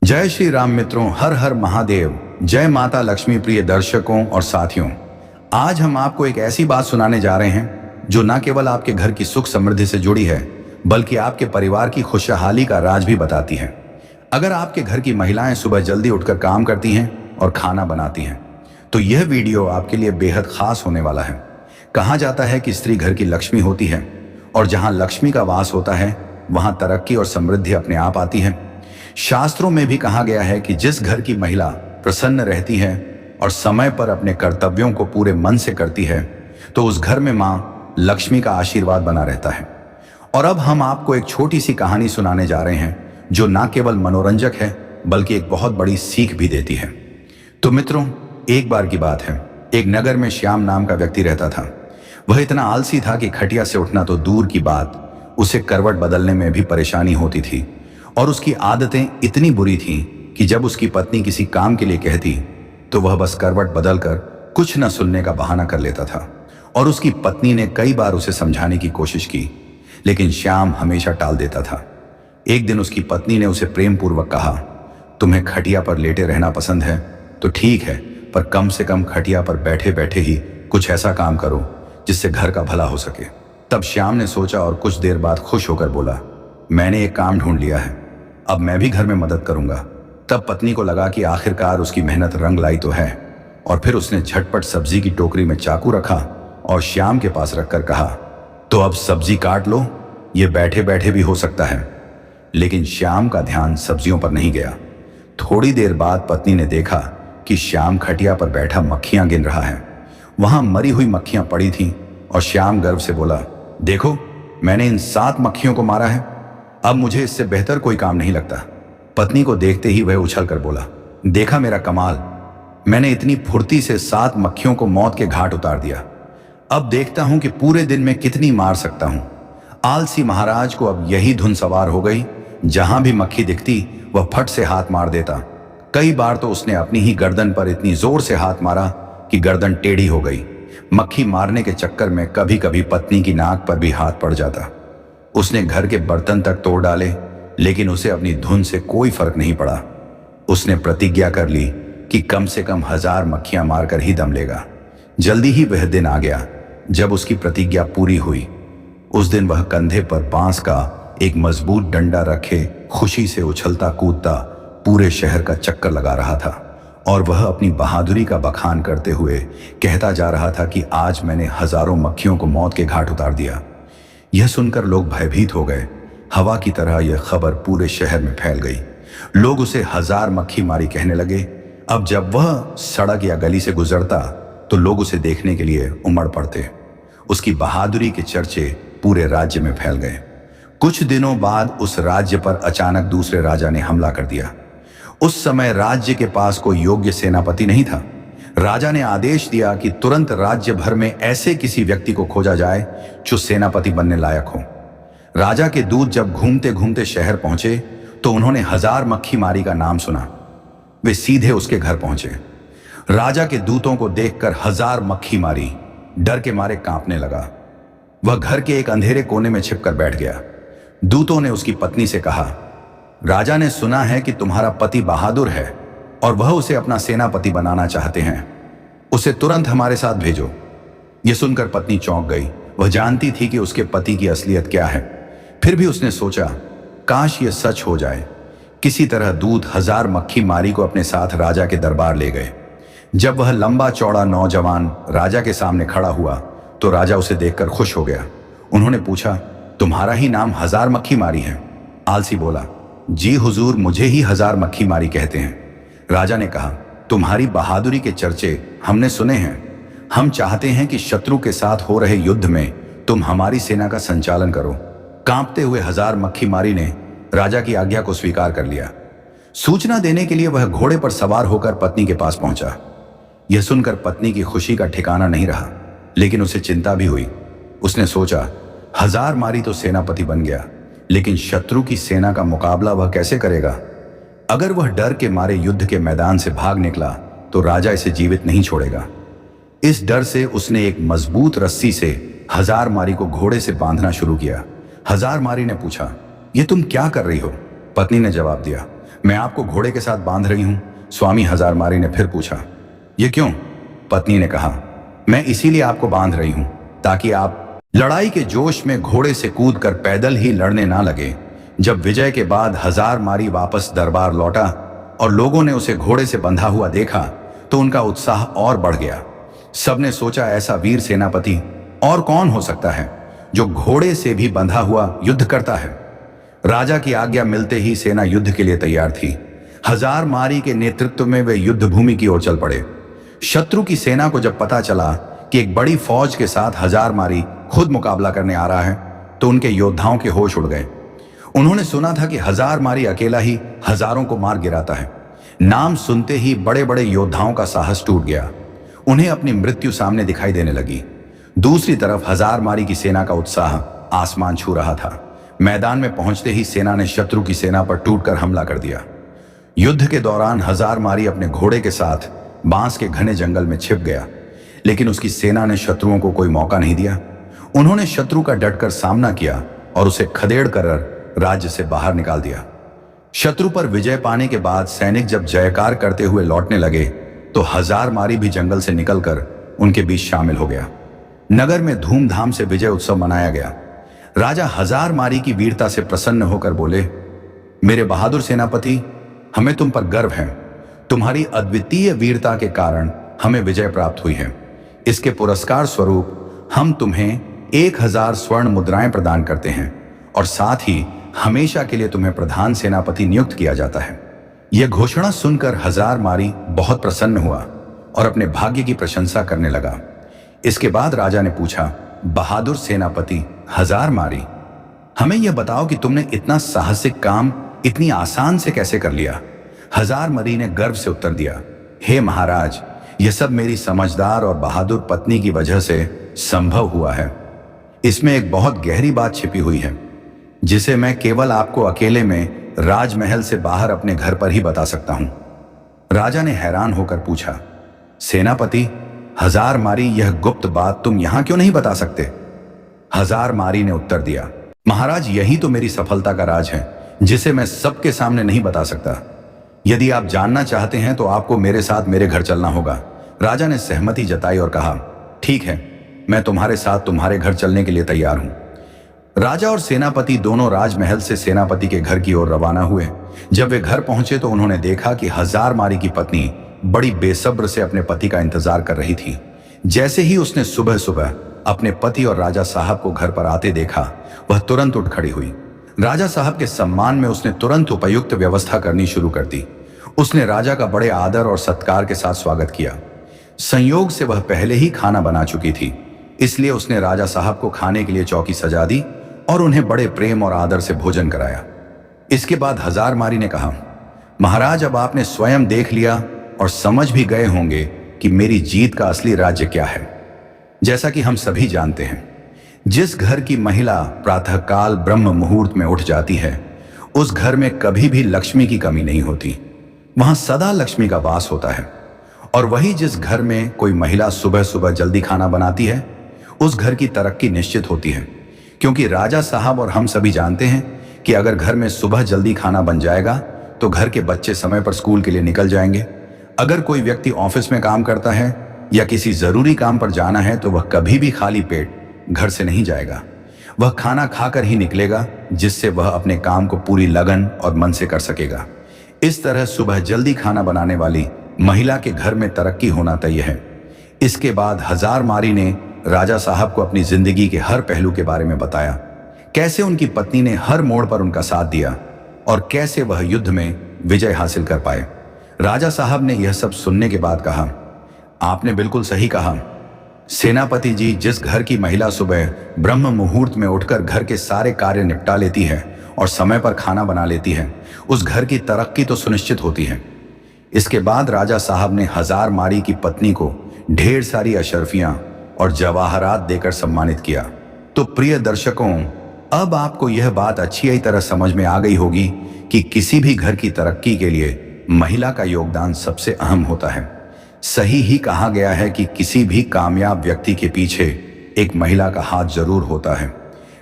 जय श्री राम मित्रों, हर हर महादेव। जय माता लक्ष्मी। प्रिय दर्शकों और साथियों, आज हम आपको एक ऐसी बात सुनाने जा रहे हैं जो न केवल आपके घर की सुख समृद्धि से जुड़ी है, बल्कि आपके परिवार की खुशहाली का राज भी बताती है। अगर आपके घर की महिलाएं सुबह जल्दी उठकर काम करती हैं और खाना बनाती हैं, तो यह वीडियो आपके लिए बेहद खास होने वाला है। कहा जाता है कि स्त्री घर की लक्ष्मी होती है, और जहां लक्ष्मी का वास होता है वहां तरक्की और समृद्धि अपने आप आती है। शास्त्रों में भी कहा गया है कि जिस घर की महिला प्रसन्न रहती है और समय पर अपने कर्तव्यों को पूरे मन से करती है, तो उस घर में मां लक्ष्मी का आशीर्वाद बना रहता है। और अब हम आपको एक छोटी सी कहानी सुनाने जा रहे हैं जो न केवल मनोरंजक है, बल्कि एक बहुत बड़ी सीख भी देती है। तो मित्रों, एक बार की बात है, एक नगर में श्याम नाम का व्यक्ति रहता था। वह इतना आलसी था कि खटिया से उठना तो दूर की बात, उसे करवट बदलने में भी परेशानी होती थी। और उसकी आदतें इतनी बुरी थीं कि जब उसकी पत्नी किसी काम के लिए कहती, तो वह बस करवट बदलकर कुछ न सुनने का बहाना कर लेता था। और उसकी पत्नी ने कई बार उसे समझाने की कोशिश की, लेकिन श्याम हमेशा टाल देता था। एक दिन उसकी पत्नी ने उसे प्रेम पूर्वक कहा, तुम्हें खटिया पर लेटे रहना पसंद है तो ठीक है, पर कम से कम खटिया पर बैठे बैठे ही कुछ ऐसा काम करो जिससे घर का भला हो सके। तब श्याम ने सोचा और कुछ देर बाद खुश होकर बोला, मैंने एक काम ढूंढ लिया है, अब मैं भी घर में मदद करूंगा। तब पत्नी को लगा कि आखिरकार उसकी मेहनत रंग लाई तो है, और फिर उसने झटपट सब्जी की टोकरी में चाकू रखा और श्याम के पास रखकर कहा, तो अब सब्जी काट लो, ये बैठे बैठे भी हो सकता है। लेकिन श्याम का ध्यान सब्जियों पर नहीं गया। थोड़ी देर बाद पत्नी ने देखा कि श्याम खटिया पर बैठा मक्खियां गिन रहा है। वहां मरी हुई मक्खियां पड़ी थीं और श्याम गर्व से बोला, देखो, मैंने इन 7 मक्खियों को मारा है, अब मुझे इससे बेहतर कोई काम नहीं लगता। पत्नी को देखते ही वह उछल कर बोला, देखा मेरा कमाल, मैंने इतनी फुर्ती से 7 मक्खियों को मौत के घाट उतार दिया। अब देखता हूं कि पूरे दिन में कितनी मार सकता हूं। आलसी महाराज को अब यही धुन सवार हो गई, जहां भी मक्खी दिखती वह फट से हाथ मार देता। कई बार तो उसने अपनी ही गर्दन पर इतनी जोर से हाथ मारा कि गर्दन टेढ़ी हो गई। मक्खी मारने के चक्कर में कभी कभी पत्नी की नाक पर भी हाथ पड़ जाता। उसने घर के बर्तन तक तोड़ डाले, लेकिन उसे अपनी धुन से कोई फर्क नहीं पड़ा। उसने प्रतिज्ञा कर ली कि कम से कम 1000 मक्खियां मारकर ही दम लेगा। जल्दी ही वह दिन आ गया जब उसकी प्रतिज्ञा पूरी हुई। उस दिन वह कंधे पर बांस का एक मजबूत डंडा रखे खुशी से उछलता कूदता पूरे शहर का चक्कर लगा रहा था, और वह अपनी बहादुरी का बखान करते हुए कहता जा रहा था कि आज मैंने हजारों मक्खियों को मौत के घाट उतार दिया। यह सुनकर लोग भयभीत हो गए। हवा की तरह यह खबर पूरे शहर में फैल गई। लोग उसे 1000 मक्खी मारी कहने लगे। अब जब वह सड़क या गली से गुजरता तो लोग उसे देखने के लिए उमड़ पड़ते। उसकी बहादुरी के चर्चे पूरे राज्य में फैल गए। कुछ दिनों बाद उस राज्य पर अचानक दूसरे राजा ने हमला कर दिया। उस समय राज्य के पास कोई योग्य सेनापति नहीं था। राजा ने आदेश दिया कि तुरंत राज्य भर में ऐसे किसी व्यक्ति को खोजा जाए जो सेनापति बनने लायक हो। राजा के दूत जब घूमते घूमते शहर पहुंचे तो उन्होंने 1000 मक्खी मारी का नाम सुना। वे सीधे उसके घर पहुंचे। राजा के दूतों को देखकर 1000 मक्खी मारी डर के मारे कांपने लगा। वह घर के एक अंधेरे कोने में छिपकर बैठ गया। दूतों ने उसकी पत्नी से कहा, राजा ने सुना है कि तुम्हारा पति बहादुर है और वह उसे अपना सेनापति बनाना चाहते हैं। उसे तुरंत हमारे साथ भेजो। यह सुनकर पत्नी चौंक गई। वह जानती थी कि उसके पति की असलियत क्या है। फिर भी उसने सोचा, काश यह सच हो जाए। किसी तरह दूत 1000 मक्खी मारी को अपने साथ राजा के दरबार ले गए। जब वह लंबा चौड़ा नौजवान राजा के सामने खड़ा हुआ तो राजा उसे देखकर खुश हो गया। उन्होंने पूछा, तुम्हारा ही नाम 1000 मक्खी मारी है? आलसी बोला, जी हुजूर, मुझे ही 1000 मक्खी मारी कहते हैं। राजा ने कहा, तुम्हारी बहादुरी के चर्चे हमने सुने हैं। हम चाहते हैं कि शत्रु के साथ हो रहे युद्ध में तुम हमारी सेना का संचालन करो। कांपते हुए 1000 मक्खी मारी ने राजा की आज्ञा को स्वीकार कर लिया। सूचना देने के लिए वह घोड़े पर सवार होकर पत्नी के पास पहुंचा। यह सुनकर पत्नी की खुशी का ठिकाना नहीं रहा, लेकिन उसे चिंता भी हुई। उसने सोचा, 1000 मारी तो सेनापति बन गया, लेकिन शत्रु की सेना का मुकाबला वह कैसे करेगा? अगर वह डर के मारे युद्ध के मैदान से भाग निकला तो राजा इसे जीवित नहीं छोड़ेगा। इस डर से उसने एक मजबूत रस्सी से 1000 मारी को घोड़े से बांधना शुरू किया। 1000 मारी ने पूछा, ये तुम क्या कर रही हो? पत्नी ने जवाब दिया, मैं आपको घोड़े के साथ बांध रही हूं। स्वामी हजारमारी ने फिर पूछा। ये क्यों? पत्नी ने कहा। मैं इसीलिए आपको बांध रही हूं ताकि आप लड़ाई के जोश में घोड़े से कूदकर पैदल ही लड़ने ना लगे। जब विजय के बाद हजारमारी वापस दरबार लौटा और लोगों ने उसे घोड़े से बंधा हुआ देखा तो उनका उत्साह और बढ़ गया। सबने सोचा ऐसा वीर सेनापति और कौन हो सकता है जो घोड़े से भी बंधा हुआ युद्ध करता है। राजा की आज्ञा मिलते ही सेना युद्ध के लिए तैयार थी। हजारमारी के नेतृत्व में वे युद्ध भूमि की ओर चल पड़े। शत्रु की सेना को जब पता चला कि एक बड़ी फौज के साथ हजारमारी खुद मुकाबला करने आ रहा है तो उनके योद्धाओं के होश उड़ गए। उन्होंने सुना था कि हजारमारी अकेला ही हजारों को मार गिराता है। नाम सुनते ही बड़े बड़े योद्धाओं का साहस टूट गया। उन्हें अपनी मृत्यु सामने दिखाई देने लगी। दूसरी तरफ हजारमारी की सेना का उत्साह आसमान छू रहा था। मैदान में पहुंचते ही सेना ने शत्रु की सेना पर टूटकर हमला कर दिया। युद्ध के दौरान हजारमारी अपने घोड़े के साथ बांस के घने जंगल में छिप गया, लेकिन उसकी सेना ने शत्रुओं को कोई मौका नहीं दिया। उन्होंने शत्रु का डटकर सामना किया और उसे खदेड़ कर राज्य से बाहर निकाल दिया। शत्रु पर विजय पाने के बाद सैनिक जब जयकार करते हुए लौटने लगे तो हजारमारी भी जंगल से निकलकर उनके बीच शामिल हो गया। नगर में धूमधाम से विजय उत्सव मनाया गया। राजा हजारमारी की वीरता से प्रसन्न होकर बोले, मेरे बहादुर सेनापति, हमें तुम पर गर्व है। तुम्हारी अद्वितीय वीरता के कारण हमें विजय प्राप्त हुई है। इसके पुरस्कार स्वरूप हम तुम्हें 1000 स्वर्ण मुद्राएं प्रदान करते हैं और साथ ही हमेशा के लिए तुम्हें प्रधान सेनापति नियुक्त किया जाता है। यह घोषणा सुनकर हजारमारी बहुत प्रसन्न हुआ और अपने भाग्य की प्रशंसा करने लगा। इसके बाद राजा ने पूछा, बहादुर सेनापति हजारमारी, हमें यह बताओ कि तुमने इतना साहसिक काम इतनी आसान से कैसे कर लिया। हजारमारी ने गर्व से उत्तर दिया, हे महाराज, यह सब मेरी समझदार और बहादुर पत्नी की वजह से संभव हुआ है। इसमें एक बहुत गहरी बात छिपी हुई है जिसे मैं केवल आपको अकेले में राजमहल से बाहर अपने घर पर ही बता सकता हूं। राजा ने हैरान होकर पूछा, सेनापति हजारमारी, यह गुप्त बात तुम यहां क्यों नहीं बता सकते? हजारमारी ने उत्तर दिया, महाराज, यही तो मेरी सफलता का राज है जिसे मैं सबके सामने नहीं बता सकता। यदि आप जानना चाहते हैं तो आपको मेरे साथ मेरे घर चलना होगा। राजा ने सहमति जताई और कहा, ठीक है, मैं तुम्हारे साथ तुम्हारे घर चलने के लिए तैयार हूं। राजा और सेनापति दोनों राजमहल से सेनापति के घर की ओर रवाना हुए। जब वे घर पहुंचे तो उन्होंने देखा कि हजारमारी की पत्नी बड़ी बेसब्र से अपने पति का इंतजार कर रही थी। जैसे ही उसने सुबह सुबह अपने पति और राजा साहब को घर पर आते देखा, वह तुरंत उठ खड़ी हुई। राजा साहब के सम्मान में उसने तुरंत उपयुक्त व्यवस्था करनी शुरू कर दी। उसने राजा का बड़े आदर और सत्कार के साथ स्वागत किया। संयोग से वह पहले ही खाना बना चुकी थी, इसलिए उसने राजा साहब को खाने के लिए चौकी सजा दी और उन्हें बड़े प्रेम और आदर से भोजन कराया। इसके बाद हजारमारी ने कहा, महाराज, अब आपने स्वयं देख लिया और समझ भी गए होंगे कि मेरी जीत का असली राज्य क्या है। जैसा कि हम सभी जानते हैं, जिस घर की महिला प्रातःकाल ब्रह्म मुहूर्त में उठ जाती है, उस घर में कभी भी लक्ष्मी की कमी नहीं होती। वहां सदा लक्ष्मी का वास होता है। और वही जिस घर में कोई महिला सुबह सुबह जल्दी खाना बनाती है, उस घर की तरक्की निश्चित होती है। क्योंकि राजा साहब और हम सभी जानते हैं कि अगर घर में सुबह जल्दी खाना बन जाएगा तो घर के बच्चे समय पर स्कूल के लिए निकल जाएंगे। अगर कोई व्यक्ति ऑफिस में काम करता है या किसी जरूरी काम पर जाना है तो वह कभी भी खाली पेट घर से नहीं जाएगा। वह खाना खाकर ही निकलेगा, जिससे वह अपने काम को पूरी लगन और मन से कर सकेगा। इस तरह सुबह जल्दी खाना बनाने वाली महिला के घर में तरक्की होना तय है। इसके बाद हजारमारी ने राजा साहब को अपनी जिंदगी के हर पहलू के बारे में बताया, कैसे उनकी पत्नी ने हर मोड़ पर उनका साथ दिया और कैसे वह युद्ध में विजय हासिल कर पाए। राजा साहब ने यह सब सुनने के बाद कहा, आपने बिल्कुल सही कहा सेनापति जी। जिस घर की महिला सुबह ब्रह्म मुहूर्त में उठकर घर के सारे कार्य निपटा लेती है और समय पर खाना बना लेती है, उस घर की तरक्की तो सुनिश्चित होती है। इसके बाद राजा साहब ने हजारमारी की पत्नी को ढेर सारी अशर्फियां और जवाहरात देकर सम्मानित किया। तो प्रिय दर्शकों, अब आपको यह बात अच्छी तरह समझ में आ गई होगी कि किसी भी घर की तरक्की के लिए महिला का योगदान सबसे अहम होता है। सही ही कहा गया है कि किसी भी कामयाब व्यक्ति के पीछे एक महिला का हाथ जरूर होता है।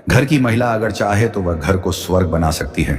घर की महिला अगर चाहे तो वह घर को स्वर्ग बना सकती है।